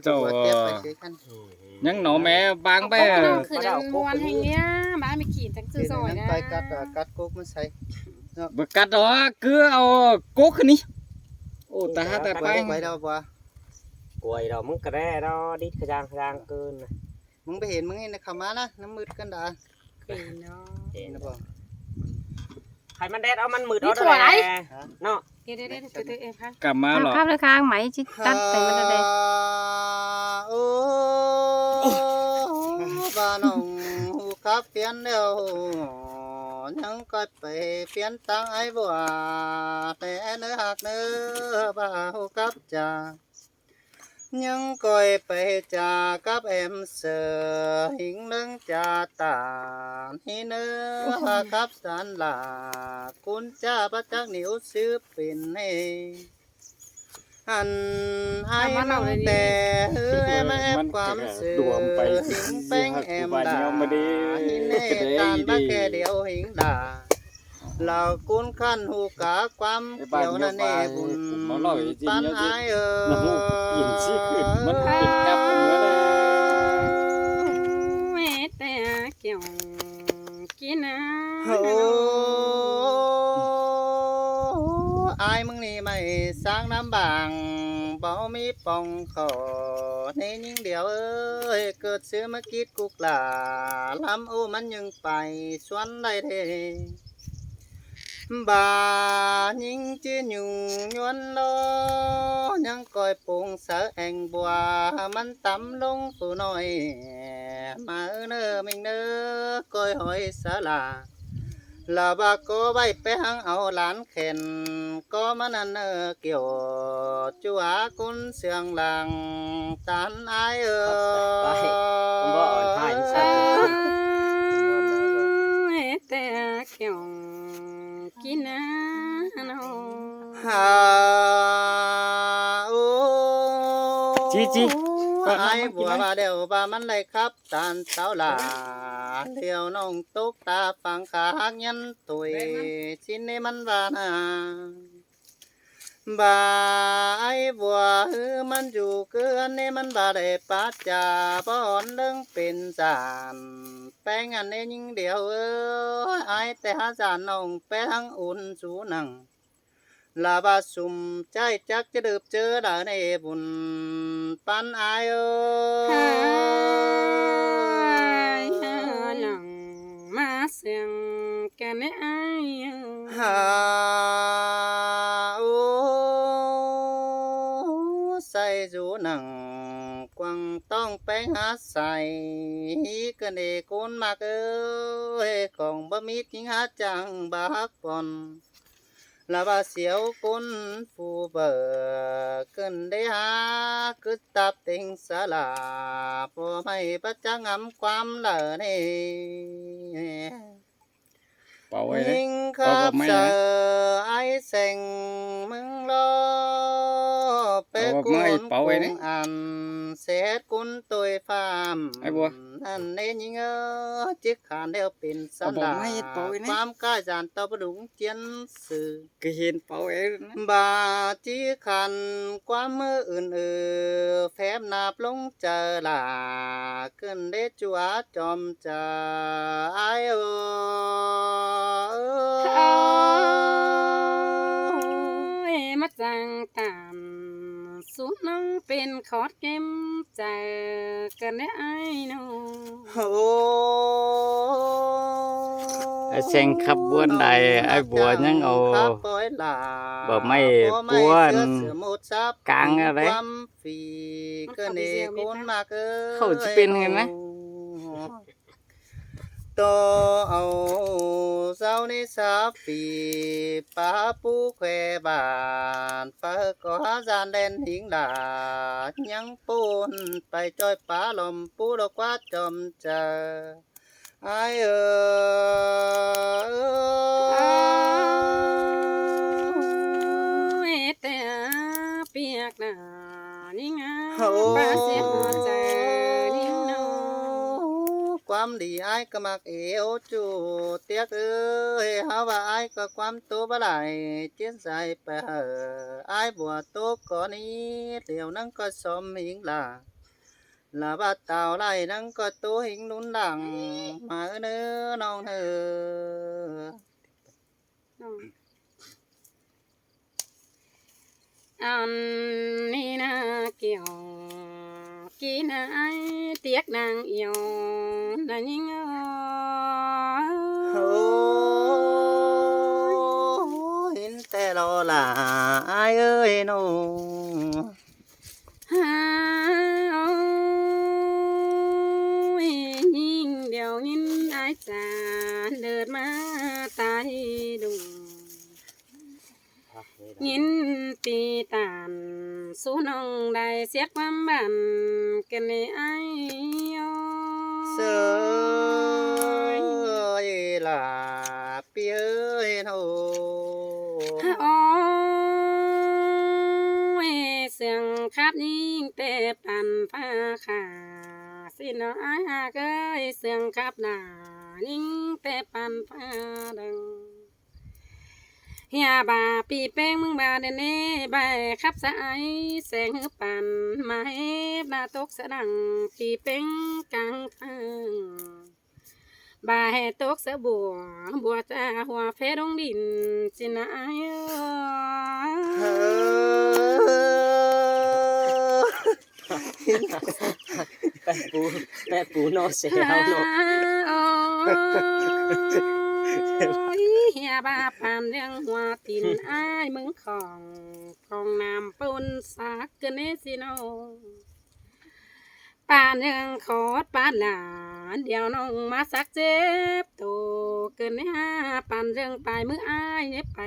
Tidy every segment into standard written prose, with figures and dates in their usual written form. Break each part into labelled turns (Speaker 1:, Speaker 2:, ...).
Speaker 1: เจ้ายังหนอแม่บางไป
Speaker 2: น้องคือนันมวนแห่งเนี้ยบ้านไม่ขีดจังซื้อซอยนะ
Speaker 3: ไปกัดกุ๊กมันใส่
Speaker 1: บกัดดอกคือเอากุ๊กนี่โอ้แต่หาแต่ไป
Speaker 3: ไปเราบ่
Speaker 4: กวยเรามึงกระแร่เราดิขยางเกิน
Speaker 3: มึงไปเห็นมึงเห็นเขามานะน้ำมืดกันดา
Speaker 2: เนาะ
Speaker 4: เห็น
Speaker 3: นะบ่
Speaker 4: ใครมันแดดเอามันมืดเอาได้เนาะ
Speaker 2: เดี๋ยวเอฟค่ะ
Speaker 1: กลับมาหรอ
Speaker 2: ภาพเลยค้างไหมจิตัดแต่มันได้
Speaker 3: โอ้บ้านน้องหูครับเปลี่ยนแล้วยังก็ไปเปลี่ยนตังไอ้บัวแต่เนื้อหักเนื้อบ่าวกับจ่ายังก่อยไปจากกับแอมเสือหิงนึงจ่าตาให้เนื้อครับสันลาคุณจ่าประจักนิ้วซื้อเป็นให้อันให้น้องแต่เฮ้ยแม่ความเสือหิงแป้งแอมดาหินเนตานบ้าแก่เดียวหิงดาเรากุนขั้นหูกาความเกี่ยวนั่นเองบุญปันไอ
Speaker 1: ยินซี่ขึ้นมันเป็นกับเหมือนเลย
Speaker 2: แม่แต่เกี่ยวกินนะ
Speaker 3: โอ้อายมึงนี่ไม่สร้างน้ำบางบ่มีปองขอในยิ่งเดียวเอ้ยเกิดเสือมากิดกุกหลาลำโอ้มันยังไปสวนได้เทบายิ่งจีนอยู่ยวนโลยังคอยปงเสอแองบัวมันต่ำลงสู่หน่อยมาเนอมิงเนอคอยหอยสาลาลาบาก็ใบไปหังเอาหลานเข็นก็มันเนอเกี่ยวจัวกุนเสียงหลังตันไอ
Speaker 4: ผมบอกอ่อนให้ใช่
Speaker 2: แม่แต่เกี่ยวกินนะเนาะ
Speaker 3: ฮาโอ้
Speaker 1: จี
Speaker 3: ไอ้บัวมาเดียวบามันเลยครับตานเต้าลาเดียวน้องตกตาฟังขาหักยันตุยชิ้นนี้มันบานาบาไอ้บัวมันอยู่เกินนี่มันบาได้ปัจจาป้อนเรื่องเป็นจานแป้งอันนี้ยิ่งเดียวไอ้แต่หาจานน้องแป้งอุ่นสูนังลาบาสุ่มใจจักจะดืบเจอได้ในบุญปันอาย
Speaker 2: หนังมาเสียงแกไม่อาย
Speaker 3: ฮาโอ้ใส่จูหนังกวางต้องไปหาใส่กันเอกุนมากของบะมีทิ้งหาจังบักปอนลาบาเสียวกุนฟูเบอขึ้นได้หาคือตับติงสลาพอไม่ประจังงำความเหล่านี้
Speaker 1: เป่าไว้เลย
Speaker 3: ยิ่งครับเจอไอ้เสงมึงรอเปกุนอันเสดกุนตัวฟามนั่นเองยิ่งจิกขานเดียวเป็นสันดาความกล้าจานตบดุงเจียนสื่อ
Speaker 1: ก็เห็นเป่าเอง
Speaker 3: บาจีขันความมืออื่นแฟบนาบลงเจอลาขึ้นได้จัวจอมจะไอ
Speaker 2: มาจังตามสูน้องเป็นคอดเกมใจกันได้ไอ้น้อง
Speaker 3: โอ้
Speaker 1: ไอ้เซงขับบ้วนใดไอ้บัวยังเอาบ่ไม่ป้วนกลางอะไรเขาจะเป็นไงนะ
Speaker 3: โตเอาเจ้านิสาปีป้าปูแควบานป้าก็หาจานเด่นหิงดายังปูนไปจ้อยป้าลมปูดอกว่าจอมเจอไอ
Speaker 2: แต่เปียกหนานี่ไงป้าเสียหัวใจนี่น้อง
Speaker 3: ความดีไอ้ก็มักเอวจูเตียกเอ้ยหาว่าไอ้ก็ความโตบ่ไหลเจียนใจไปเหอะไอ้บัวโตก่อนนี้เดี๋ยวนั้นก็สมหิงลาบาดเต่าไล่นั่งก็โตหิงนุนดังมาเนื้อน้องเธอ
Speaker 2: อันนี้นะเกี่ยวกี่นายเตียกนางเอียวนั่นยัง
Speaker 3: โอ้เห็นแต่รอล่ะอายเอ้ยน้อง
Speaker 2: หายิ่งเดี๋ยวยินอายจาเดินมาตายดุงยินตีตานสู้น้องได้เสียความบันกันในไอ
Speaker 3: เสยล่ะเปียเอ้ยน้อง
Speaker 2: โอ้ยเสียงครับยิ่งเตะปันฟ้าขาสิน้องอาเกยเสียงครับหนายิ่งเตะปันฟ้าดังเฮียบาปีเป้งมึงบาเดเน่ใบครับสายแสงหือปันมาให้บาตกสะดังปีเป้งกลางฟังบาให้ตกสะบัวจ้าหัวเฟดงดินสินะเอ้
Speaker 4: แม่ปูโนเสียวโน
Speaker 2: เฮียบาปานเรื่องหัวตินอ้ายมึงของน้ำปนสักเกเนสิโนปานเรื่องขอดปานหลานเดี๋ยวน้องมาสักเจ็บโตเกินหาปานเรื่องปลายมืออ้ายเนี่ยไป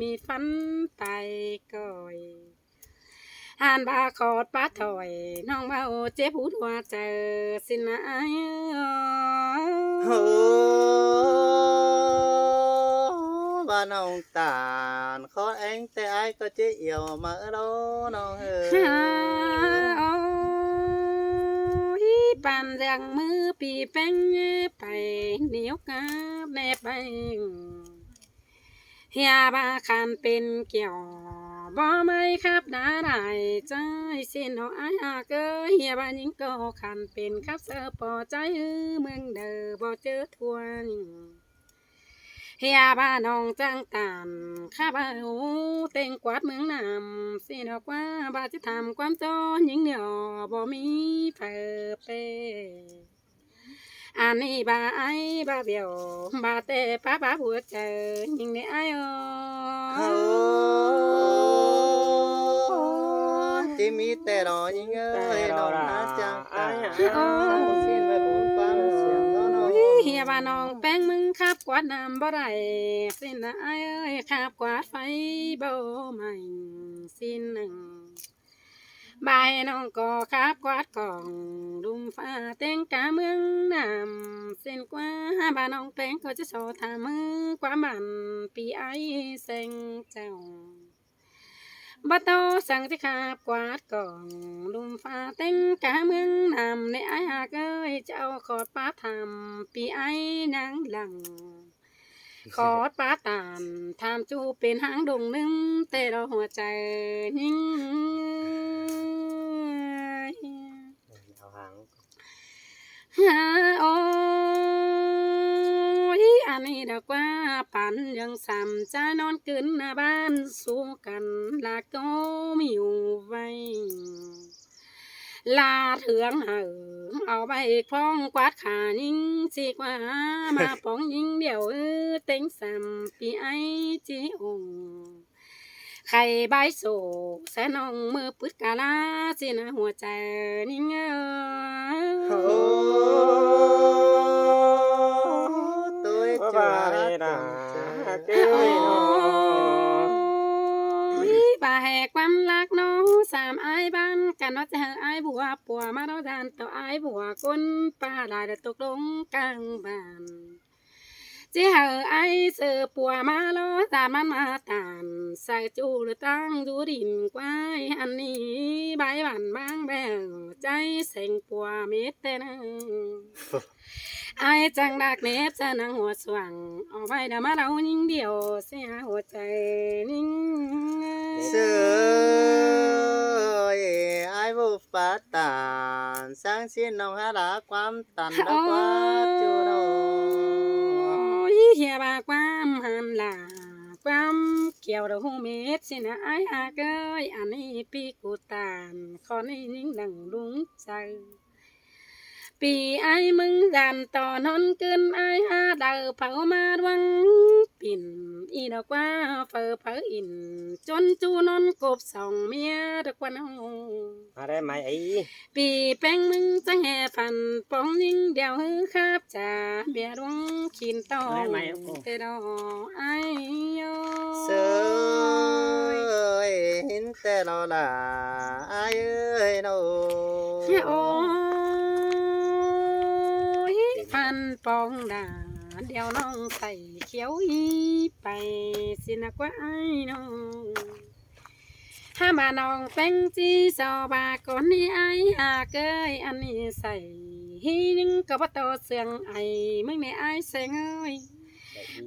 Speaker 2: มีฟันไตก่อยหานบาขอดปาถอยน้องเบาเจ็บหัวเจอสินะ
Speaker 3: บ้านน้องตาลขอเองแต่ไอ้ก็เจียวมาแล้วน้องเฮ้
Speaker 2: ยปันเรื่องมือปีแป้งไปเหนียวกับแนบไปเฮียบาคันเป็นเกี่ยวบ่ไม่ครับดาได้ใจสิ้นเอาไอ้เกยเฮียบายิงก็คันเป็นครับเสือปอใจเมืองเด้อบ่เจอทวนเฮียบ้านน้องจังตามข้าบ้าหูเต็งกวาดเมืองนำสินอกว่าบาจะทำความจนยิ่งเหนียวบ่มีเผอเปอันนี้บาไอบาเบียวบาเตป้าหัวเจอยิ่งในไอ
Speaker 3: ที่มีแต่รอยิ่งเอ้ยน้องนะจังตาสิ้นไปบุญความเสียงน้อง
Speaker 2: เฮียบ้านน้องแป้งมึงขับกวาดน้ำบ่ได้สิ้นไอเอ้ยขับกวาดไฟบ่ใหม่สิ้นหนึ่งบายน้องก็ขับกวาดกล่องดุมฟ้าเต็งกาเมืองน้ำเส้นกว่าบ้านน้องแป้งก็จะโซทามือกว่ามันปีไอเซ็งเจ้าบัดโตสั่งที่ขับกวาดกล่องดุมฟ้าเต็งกาเมืองน้ำในไอหากเอ้ยเจ้าขอดป้าทำปีไอนางหลังขอดป้าตามทำจูเป็นหางดงนึงแต่เราหัวใจยิ่งโอ้ยอันนี้ดอกว่าปันยังซ้ำจะนอนกินหน้าบ้านสู้กันลาก็มีอยู่ไว้ลาเถืองเอาไปคล้องกวาดขายิงสิกว่ามาป้องยิงเดี่ยวเต็งซ้ำปีไอจีองไข่ใบโศกแสนองมือปืดกาลาสินะหัวใจนิ่ง
Speaker 3: ตัวจ้า
Speaker 2: ป่าแหกความรักน้องสามไอ้บ้านกันว่าจะไอ้บัวปัวมาเราดันต่อไอ้บัวก้นป่าลายตกลงกลางบ้าน chỉ hờ ai sợ bùa mà lo tàn man mà tàn sai chu được tăng du đình quay anh đi bãi bản mang bèo trái xanh bùa mít tên ai chẳng đặc nếp cha năngหัวสว่างเอาไว้เดี๋ยวมาเรานิ่งเดียวเสียหัวใจนิ่ง
Speaker 3: เสือไอ้บุฟาตานสร้างสิ้นน้องหาลาความตันและความจูโน
Speaker 2: เฮียบาความหันหลาความเกี่ยวดอกหูเม็ดสินะไอ้อาเกยอันนี้ปีกูตานขอนี้นิ่งดังลุงใจปีไอ้มึงดันต่อนอนเกินไอ้หาเดาเผามาดวังปิ่นอีดอกว่าเฟอเผออินจนจูนอนกบสองเมียดอกวันเอา
Speaker 4: มาได้ไหมไอ้
Speaker 2: ปีแป้งมึงจังแห่ฟันปองยิ่งเดียวฮือครับจ่าเบียดวงขินตองเตดอไอ้โย
Speaker 3: เสือเห็นแต่เราละไอ้เอ้ยโน
Speaker 2: โอ้ยฟันปองด่าเดียวน้องใส่เขียวอีไปสินะกว่าไอ้น้องห้าบาน้องแป้งจีสอบาก่อนนี้ไอ้หาเกยอันนี้ใส่ฮีนึงก็บ่โตเสียงไอ้มึงในไอ้เสียงเอ้ย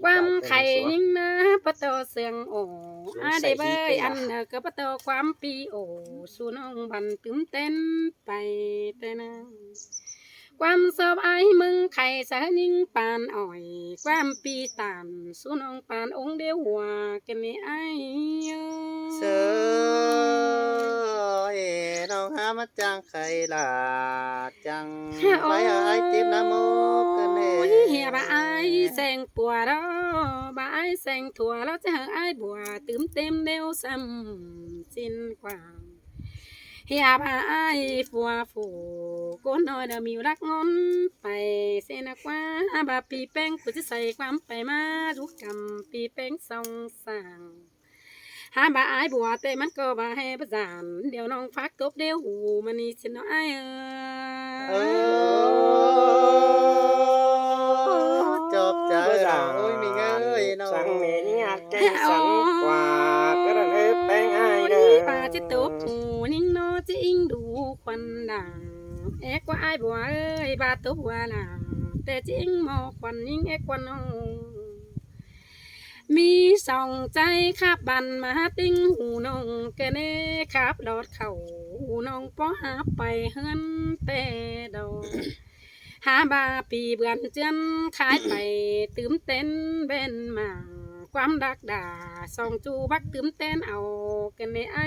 Speaker 2: ความไข่ยิ่งนะบ่โตเสียงโอ้อาได้เบยอันเนอก็บ่โตความปีโอ้สู่น้องบันตื่นเต้นไปแต่นะความสอบไอ้มึงไข่สะนิ่งปานอ่อยความปีตามสู่น้องปานองค์เดียวหัวกันนี่ไอ้
Speaker 3: เสือน้องหามาจังใครล่ะจังไปไอ้ติ๊บน้ำมูกกันเน่
Speaker 2: เฮียบาไอ้แสงปัวเราบาไอ้แสงถั่วเราจะหาไอ้บัวตื่มเต็มเดียวซ้ำสิ้นความเฮียบาไอ้ฟัวฟูก้นน้อยเดี๋ยวมีรักงอนไปเสนักว่าบาปีแป้งกูจะใส่ความไปมาทุกกำปีแป้งสองสางหาบาไอ้บัวแต่มันก็บาให้ประจานเดี๋ยวน้องฟักตบเดียวหูมันนี่ฉันน้อย
Speaker 3: จบใจโอ้ยมีเงยน้อง
Speaker 4: สั่งเมนี่งัดแกงสั่งกว่าก็ได้แป้งไอ้เด้อ
Speaker 2: ปาจิตบหูนิ่งโนจิอิงดูควันด่างเอ็กว่าไอ้บัวเอ้ยบาตบว่าหลางแต่จิอิงมอควันยิ่งเอ็กว่าน้องมีสองใจขับบันมาติ้งหูน้องเกเน่ขับรถเข่าหูน้องป้อหาไปเฮือนแต่ดอกหาบาปีเบือนเจือนขายไปตื่มเต้นเบนมาความดักด่าสองจูบักตื่มเต้นเอากันในไอ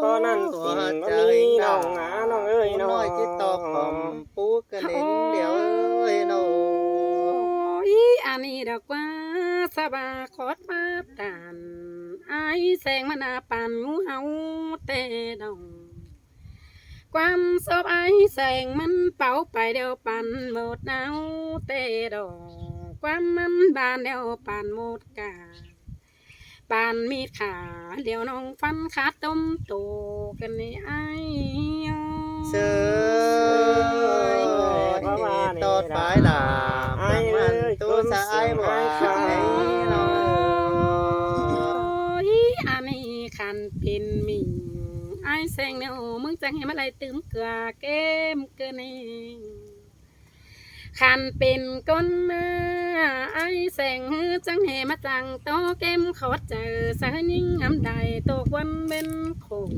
Speaker 4: พอนั่นสิ่งก็มีน้องหาน้องเอ้ยน้
Speaker 3: น้
Speaker 4: อ
Speaker 3: อย
Speaker 4: ย
Speaker 3: จิตตอบผมปูกันเล่นเดี๋ยวเอ้ยน้อง
Speaker 2: อันนี้ดอกว่าสบาคอดมาตานไอแสงมันปานงูเห่าแต่ดองความสอบไอแสงมันเป่าไปเดียวปันหมดเนาแต่ดอกความมันบานเดียวปันหมดกาปานมีดขาเดี๋ยวน้องฟันขาต้มโตกันนี่ไอ
Speaker 3: เสือตอดฝายหลาบมันตัวสายบ่ไอ้น้อง
Speaker 2: อันนี้ขันเป็นมิงไอ้แสงเนามึงจังให้มาไล่ตื่มเกลือเกมเกินเองขันเป็นก้นมาไอ้แสงจังให้มาจังโตเกมขอเจอสายยิ่งอำใดตกวันเป็นคง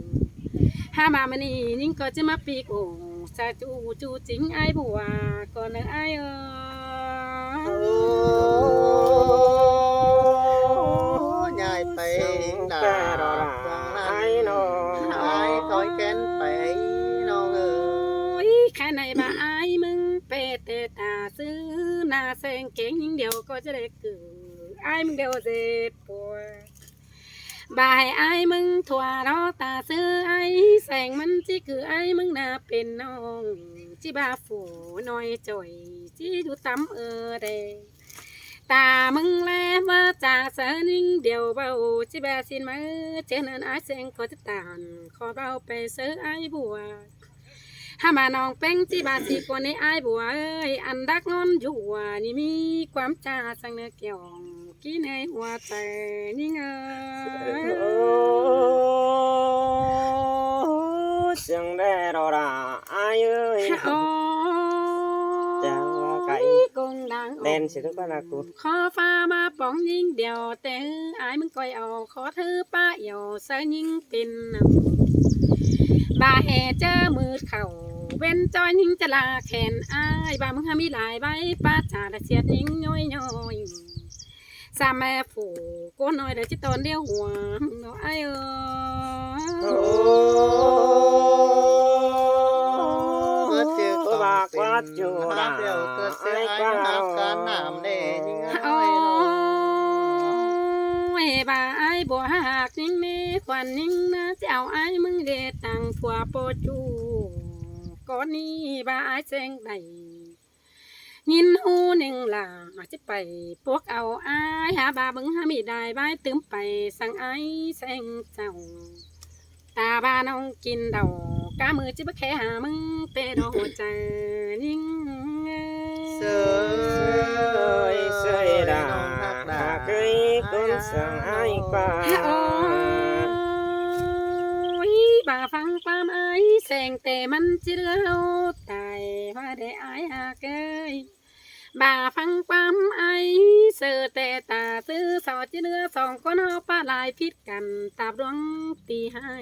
Speaker 2: หามามันนี่ยิ่งก็จะมาปีกโอ่สาจูจริงไอ้บัวก่อนไอ้
Speaker 3: ยายไปด่าไอ้น้องไอ้คอยแค้นไปน้องเอ้ย
Speaker 2: แค่ไหนบ้าไอ้มึงเปเตตาซื้อหน้าแสงเก่งยิ่งเดียวก็จะได้เกิดไอ้มึงเดียวเจ็บปวดบายไอ้มึงถั่วรอตาซื้อไอ้แสงมันจีคือไอ้มึงน่าเป็นน้องจีบาฝูน้อยจ่อยจีดูตำเดตามึงแลว่าจากเสนิ่งเดียวเบาจีบาสินมาเจนันไอ้แสงขอจะตานขอเบาไปซื้อไอ้บัว ถ้ามาน้องแป้งที่บาสีกว่าในอายบัวเอ้ยอันดักนอนอยู่ว่านี่มีความจ้าสังเนื้อเกี่ยวกี่ในหัวใจนี่เง
Speaker 4: เสียงได้รอราอายเอ้ย
Speaker 2: โอ้
Speaker 4: จังว่าไก่
Speaker 2: กงดัง
Speaker 4: เล่นสิทุกคนนะกู
Speaker 2: ขอฟ้ามาป้องยิงเดียวแต่อายมึงก้อยเอาขอเธอป้าเอี่ยวเสยยิงเป็นบาแห่เจอมือเข่าเว้นจอยยิงจะลาแขนอายบามึงหามีหลายใบป้าจ่าได้เสียดยิงย้อยย้อยสามแม่ฝูกูน้อยเดี๋ยวจิตอนเดียวหัวน้อยเอ้ย
Speaker 3: ก็บากว่าอยู่นะเดียวเกิดเสียไอ้หักการน้ำเด้ยิ่ง
Speaker 2: โอ้
Speaker 3: ไอ้น้อง
Speaker 2: ยบาไอ้บัวหักนิ่งนี่ควันนิ่งนะเจ้าไอ้มึงเดตังผัวโปจูก่อนนี้บาไอ้เจงใดยินหูหนึ่งหล่ามาจะไปพวกเอาไอ้หาบาบึงหามีได้ใบตึมไปสั่งไอ้แสงเจ้าตาบาน้องกินเดากามือจิบแค่หามึงเตะดอกหัวใจนิ่ง
Speaker 3: เสย
Speaker 4: เสยดาเคยคนสั่งไอ้กว่า
Speaker 2: โอ้ยบาฟังความไอ้แสงแต่มันจะเลือเอาตายว่าได้ไอ้หากเอ้ยบาฟังความไอ้เสือแต่ตาซื้อสอจะเลือสองคนเอาปลาลายพิษกันตาดวงตีให้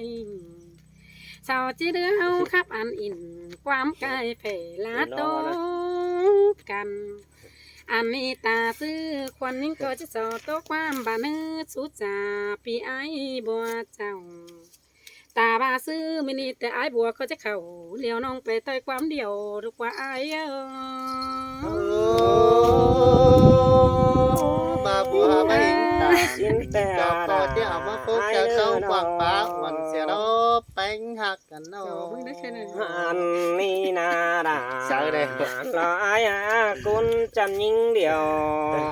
Speaker 2: สาวจีเดือเฮาขับอันอินความกายเพลาโตกัน อันนี้ตาซื้อควันนิ่งก็จะสอโตความบานื้อสุจาปีไอบัวเจ้าตาบาซื้อมินิแต่ไอบัวเขาจะเข้าเลี้ยวน้องไปต่อยความเดียวดีกว่าไอเออบ
Speaker 3: าบัวไม่เห็นตา
Speaker 4: สินแต่
Speaker 3: จอบต่อที่เอามาพบจะเข้ากวางป้าวันเสียรบแป้งหักกันเนาะ
Speaker 2: มึงได้แค่นั้น
Speaker 4: อันนี้นาดา
Speaker 3: เจ้าได้
Speaker 4: ลายกุนจันยิงเดียว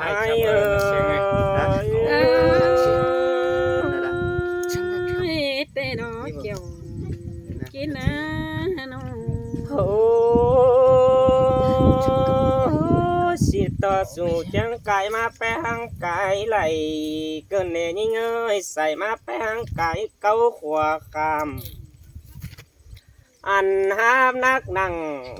Speaker 4: ไอ้เอ้ย
Speaker 2: เตะดอกเกี่ยวกินนะน้อง
Speaker 4: โอ้สิต่อสู้จังไก่มาแปงไก่ไหลเกินเนยิ่งเอ้ยใส่มาแปงไก่เก้าขวาคำอันห้ามนักนั่ง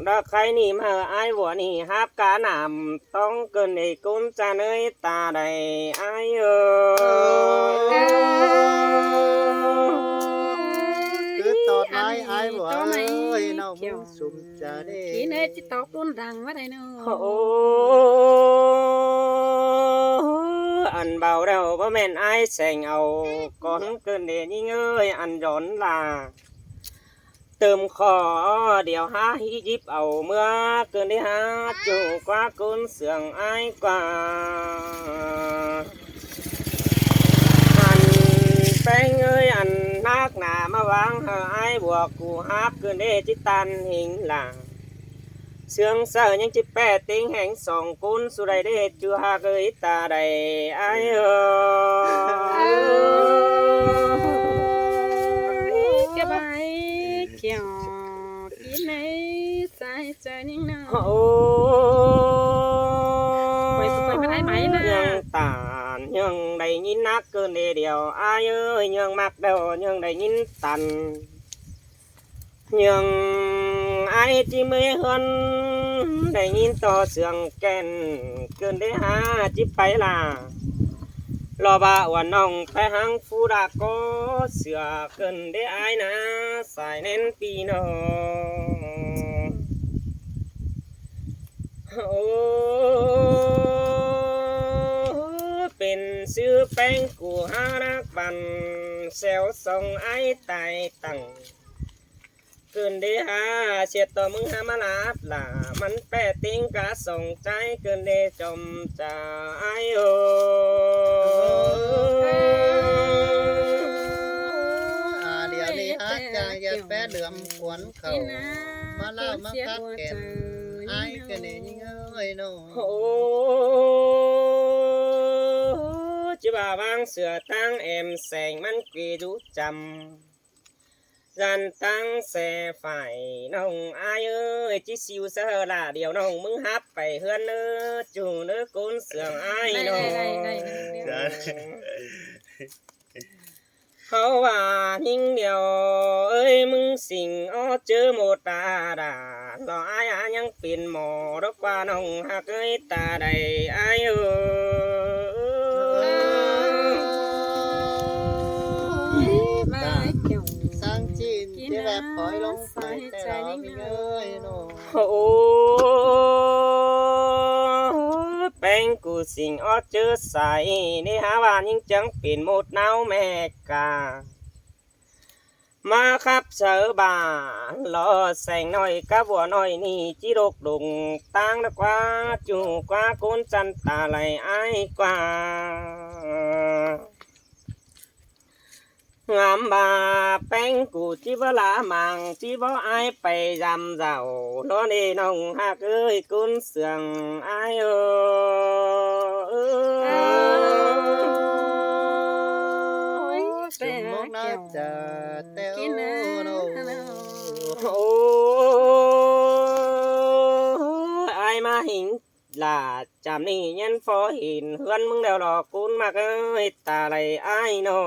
Speaker 4: ดอกใครนี่มาไอ้หัวนี่ฮับกาหนำต้องเกินในกุนจะเนยตาใดไอ้เอ้ย
Speaker 3: คือตอดไม้ไอ้บัวเอ้ยน้องมึงสุ่มจะได้
Speaker 2: กินเอ้จิตอกรุ่นดังว่าได้เนาะ
Speaker 4: โอ้อันเบาเราบ่แม่นไอ้แสงเอาก่อนเกินเดยิ่งเอ้ยอันย้อนลาเติมขอเดี๋ยวหายิบเอาเมื่อเกินได้หาจูกว่ากุนเสื่องไอ้กว่าอันแป้งเอ้ยอันนักหนามาวางหาไอ้บวกกูฮับเกินได้จิตันหิงหลังเสื่องเสือยังจิแปดติงแห่งสองกุนสุดใดได้จูหาเกยตาใดไอ้เอ้ย
Speaker 2: เก็บไว้เกี่ยวกินในสายใจนิ่งเนาะ
Speaker 4: โอ้
Speaker 2: ไปไม่ได้ไหมนะ
Speaker 4: ยังตานยังได้ยินนักเกินเดียวอายเอ้ยยังมักเดายังได้ยินตันยังไอที่ไม่เห็นได้ยินต่อเสียงแก่นเกินได้หาจิไปล่ะรอบาวันน้องไปหังฟูดาก็เสือเกินได้อายนะสายเน้นปีนอโอ้เป็นซื้อแป้งกูหารักบันเซลส่งไอ้ตายตั้งเกินได้หาเสียต่อมึงหามาลาดล่ะมันแปะติ้งกะส่งใจเกินได้จมใจโอ
Speaker 3: เดี๋ยวนี้ฮักใจอย่าแปะเหลื่อมขวนเขามาเล่ามาพักแก่นไอ้กันเองเอ้ยน้อง
Speaker 4: โอ้จิบ่าบางเสือตั้งแอมแสงมันกรีดูจำ dàn tăng xe phải nông ai ơi chỉ siêu sơ là điều nông mừng hát phải hơn nữa chủ nữa côn sườn ai
Speaker 2: Này,
Speaker 4: nông
Speaker 2: này, này, này, này.
Speaker 4: hậu và những điều ơi mừng sinh ó chớ một ta đà lo ai nhang pin mò đó qua nông hạc ơi ta đầy ai ơi
Speaker 2: Mai kiểu
Speaker 3: sang chín chế đẹp khỏi lông phải tè đó mình ơi nô
Speaker 4: bánh của sinh ó chớ sai để há và những chẳng pin một nào mẹ cả mà khắp sở bà lo sành nói cá vua nói ni chỉ độc đụng tăng đã qua chủ qua côn chăn ta lại ai qua ngắm bà bánh của chỉ vỡ lá màng chỉ vỡ ai phải dằm dạo nó đi nông hạc ơi côn sườn ai
Speaker 3: Chừng mốc nát chả teo nô
Speaker 4: ai mà hình là chạm ni nhân phó hình hơn mừng đều đỏ cún mà ơi ta lại ai nô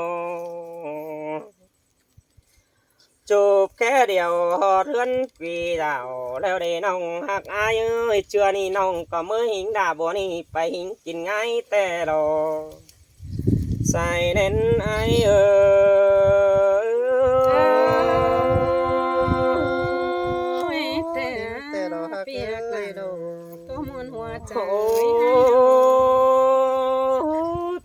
Speaker 4: chụp cái điều họ thân quỳ đảo leo để nông hạc ai ơi chưa ni nông có mới hình đà bố ni phải hình chín ngay tè đồ sai nên ai ơi
Speaker 3: tè đó hạc ơi nô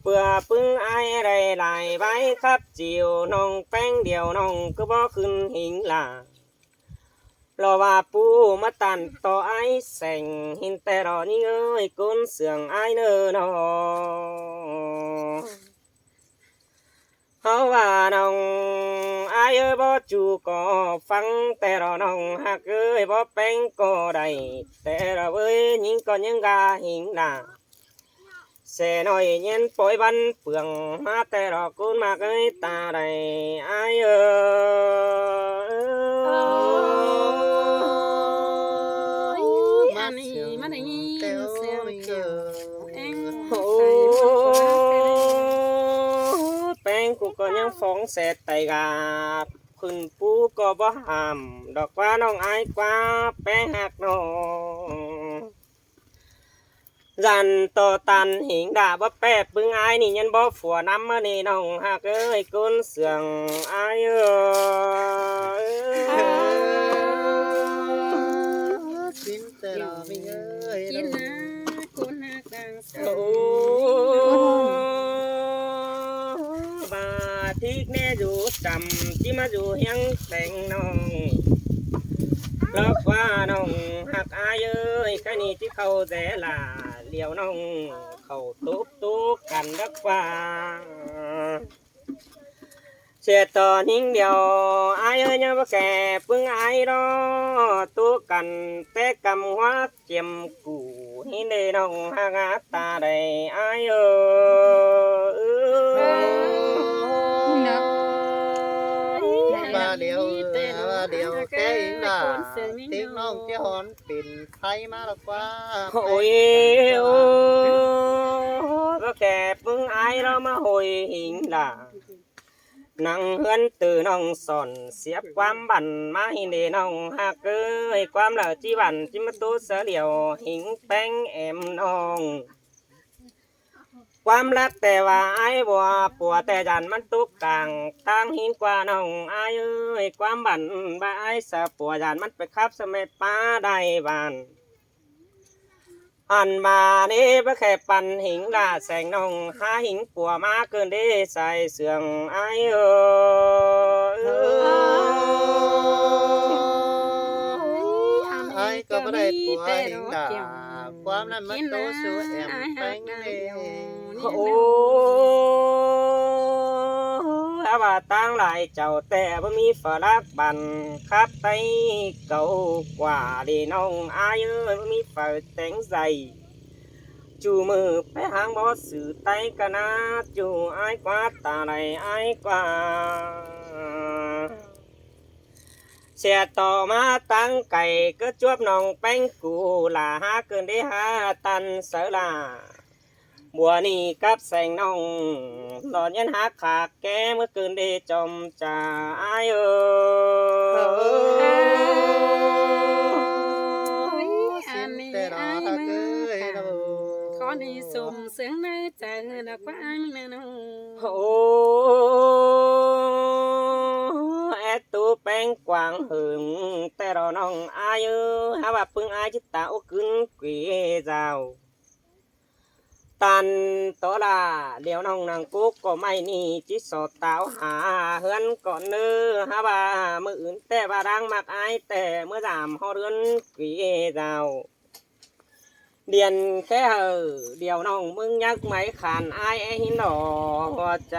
Speaker 4: bữa bưng ai đây lại bãi khắp chiều nông bánh điều nông cứ bỏ khinh hình là lo bà pu mất tàn to ai sành hình tè đó như ơi côn sườn ai nơ nó hậu và nông ai ơi bỏ chú có phăng tè đó nông hạc ơi bỏ bánh có đầy tè đó với những con những gà hình là xe nói nhân phối văn phường hát tè đó cún mạc ơi ta đầy ai ơi bánh của con những phóng xe tay gà khuyên phú có bỏ hàm đọc qua nông ai qua bé hạt nô dàn to tàn hình đã bó bẹp bưng ai nì nhân bó phùa năm nì nông hạc ơi côn sườn ai ơi
Speaker 3: chín tè đó mình ơi
Speaker 4: bà thích nè dù chầm chỉ mà dù hiăng bèn nông lót qua nông hạc ai ơi cái này chỉ khâu rẻ là liều nông khâu tốt tốt cần đất qua sẽ tỏ những điều ai ơi nhớ kẻ phương ai đó tu cần té cầm hóa chiếm củ hi đề nông hạc ta đầy ai ơi
Speaker 3: ba điều cái là tiếng non cái hòn pin thay mà là quá
Speaker 4: ôi có kẻ phương ai đó mà hồi hình là nắng hơn từ nông sòn xếp quam bản má hình đề nông hạc ơi quam là chi bản chi mà tốt sở điều hình bánh em nông quam lát tè và ai bùa tè dàn mắt tốt càng tăng hin qua nông ai ơi quam bản ba ai sợ bùa dàn mắt phải khắp sơ mê pa đầy bàn anh mà đi bác khẹp bàn hình là sành nông ha hình của má cơn đi xài sườn ai ơi
Speaker 3: ai có vấn đề của hình là quam là mất tố số em bánh đi
Speaker 4: bà tăng lại chào tè với mi phở lát bàn khắp tay cầu quả đi nông ai ơi với mi phở tánh dày chú mơ bé hàng bó sử tay cả na chú ai quá ta này ai quá เสียต่อมาตั้งไก่ก็จวบน้องแป้งกูลาหาเกินได้หาตันเสลาบัวนี่กับแสงน้องนอนยันหาขากแกเมื่อเกินได้จมใจเอ
Speaker 2: อันนี้ไอ้มือค่ะขอนี่สุ่มเสียงในใจดอกว่าไอ้แม่น้อง
Speaker 4: โอ้แอตูแป้งกวางหึงแต่เราน้องอายุหาว่าพึ่งอาจิตตาโอขึ้นเกวีเจ้าตันโตลาเดี๋ยวน้องนางกุ๊กก็ไม่นี่จิตสดเต้าหาเฮือนก่อนเนื้อหาว่ามืออื่นแต่ว่ารังมักอายแต่เมื่อสามหอเรือนเกวีเจ้าเดียนแค่เดี๋ยวน้องมึงยักไหมขานอายหินดอหัวใจ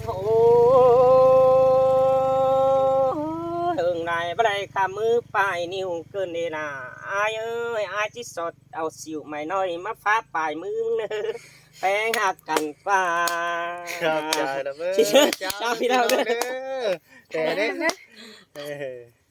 Speaker 4: โอ้ถึงไหนบ่ได้ขามือปลายนิ้วเกินเดน่าอายเอ้ยอายจิตสดเอาสิวไม่น้อยมาฟ้าปลายมือมึงเนอแป้งหักกันป่า
Speaker 3: ครับจ้าเด้อ
Speaker 4: จ้าพี่เราเด้อ
Speaker 3: แต่เด้อ